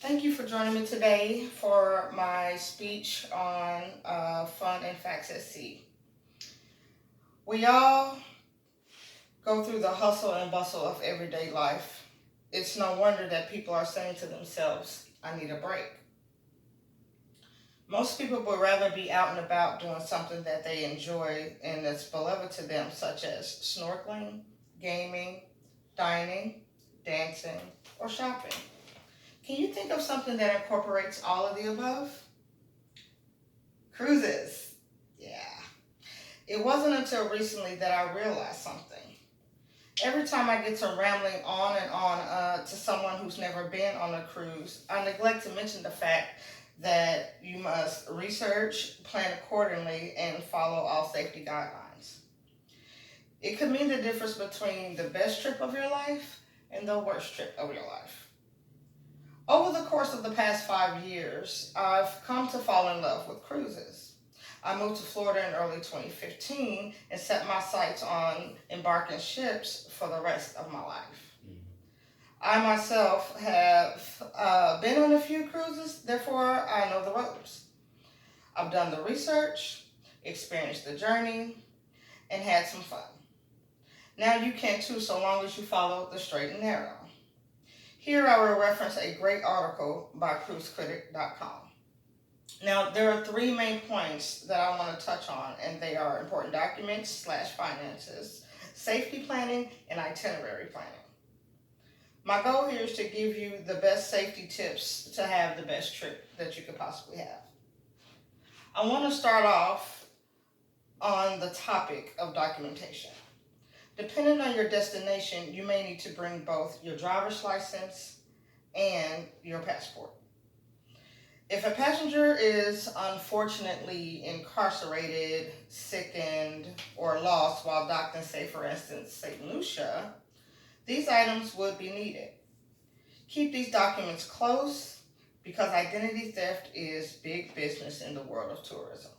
Thank you for joining me today for my speech on fun and facts at sea. We all go through the hustle and bustle of everyday life. It's no wonder that people are saying to themselves, I need a break. Most people would rather be out and about doing something that they enjoy and that's beloved to them, such as snorkeling, gaming, dining, dancing, or shopping. Can you think of something that incorporates all of the above? Cruises. Yeah. It wasn't until recently that I realized something. Every time I get to rambling on and on to someone who's never been on a cruise, I neglect to mention the fact that you must research, plan accordingly, and follow all safety guidelines. It could mean the difference between the best trip of your life and the worst trip of your life. Over the course of the past 5 years, I've come to fall in love with cruises. I moved to Florida in early 2015 and set my sights on embarking ships for the rest of my life. I myself have been on a few cruises, therefore I know the ropes. I've done the research, experienced the journey, and had some fun. Now you can too, so long as you follow the straight and narrow. Here I will reference a great article by cruisecritic.com. Now, there are three main points that I want to touch on, and they are important documents / finances, safety planning, and itinerary planning. My goal here is to give you the best safety tips to have the best trip that you could possibly have. I want to start off on the topic of documentation. Depending on your destination, you may need to bring both your driver's license and your passport. If a passenger is unfortunately incarcerated, sickened, or lost while docked in, say, for instance, St. Lucia, these items would be needed. Keep these documents close because identity theft is big business in the world of tourism.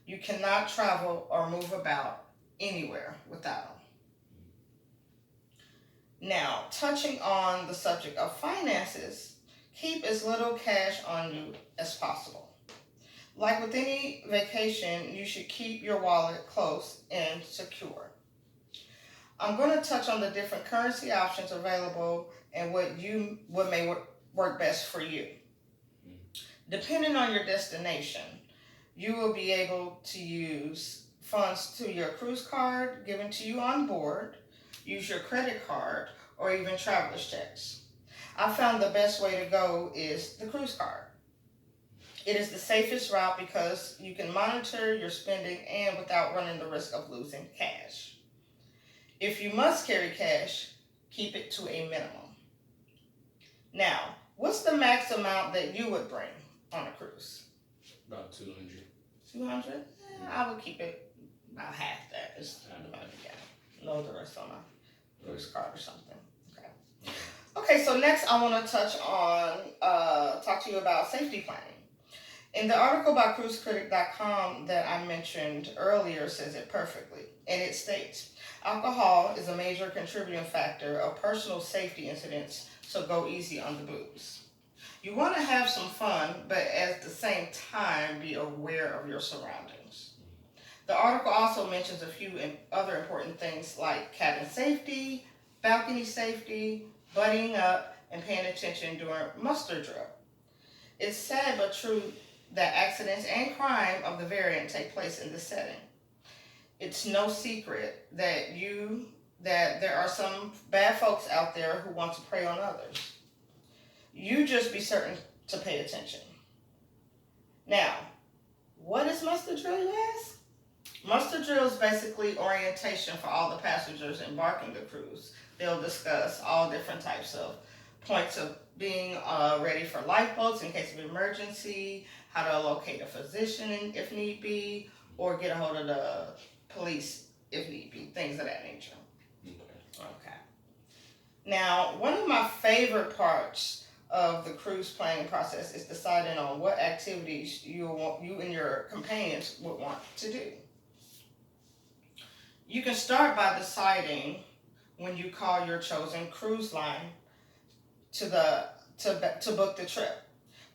You cannot travel or move about anywhere without them. Now, touching on the subject of finances, keep as little cash on you as possible. Like with any vacation, you should keep your wallet close and secure. I'm going to touch on the different currency options available and what may work best for you. Depending on your destination, you will be able to use funds to your cruise card given to you on board, use your credit card, or even traveler's checks. I found the best way to go is the cruise card. It is the safest route because you can monitor your spending and without running the risk of losing cash. If you must carry cash, keep it to a minimum. Now, what's the max amount that you would bring on a cruise? About 200. 200? I would keep it about half that. Just load the rest on a cruise card or something. Okay, so next I want to talk to you about safety planning. In the article by cruisecritic.com that I mentioned earlier says it perfectly, and it states, alcohol is a major contributing factor of personal safety incidents, so go easy on the booze. You want to have some fun, but at the same time be aware of your surroundings. The article also mentions a few other important things like cabin safety, balcony safety, buddying up, and paying attention during muster drill. It's sad but true that accidents and crime of the variant take place in this setting. It's no secret that there are some bad folks out there who want to prey on others. You just be certain to pay attention. Now, what is muster drill, you ask? Muster drill is basically orientation for all the passengers embarking the cruise. They'll discuss all different types of points of being ready for lifeboats in case of emergency, how to locate a physician if need be, or get a hold of the police if need be, things of that nature. Okay. Now, one of my favorite parts of the cruise planning process is deciding on what activities you and your companions would want to do. You can start by deciding when you call your chosen cruise line to to book the trip.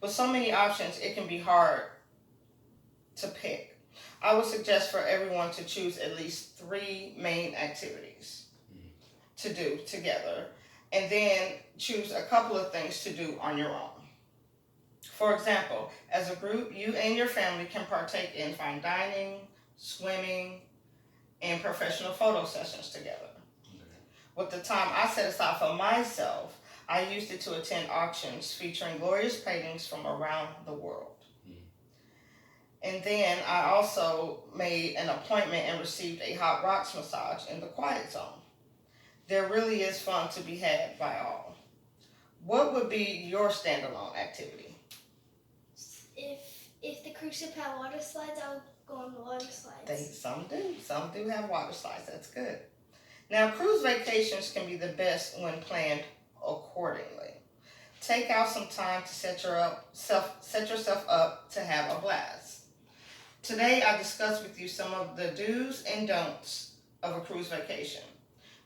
With so many options, it can be hard to pick. I would suggest for everyone to choose at least 3 main activities to do together, and then choose a couple of things to do on your own. For example, as a group, you and your family can partake in fine dining, swimming, and professional photo sessions together. With the time I set aside for myself, I used it to attend auctions featuring glorious paintings from around the world. And then I also made an appointment and received a hot rocks massage in the quiet zone. There really is fun to be had by all. What would be your standalone activity? If the cruise ship had water slides, I would go on the water slides. Some do. Some do have water slides. That's good. Now, cruise vacations can be the best when planned accordingly. Take out some time to set yourself up to have a blast. Today, I discussed with you some of the do's and don'ts of a cruise vacation.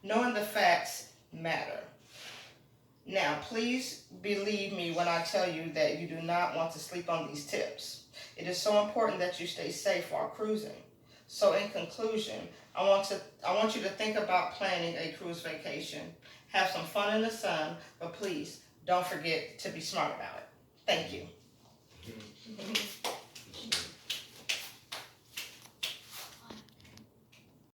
Knowing the facts matter. Now, please believe me when I tell you that you do not want to sleep on these tips. It is so important that you stay safe while cruising. So in conclusion, I want you to think about planning a cruise vacation. Have some fun in the sun, but please don't forget to be smart about it. Thank you.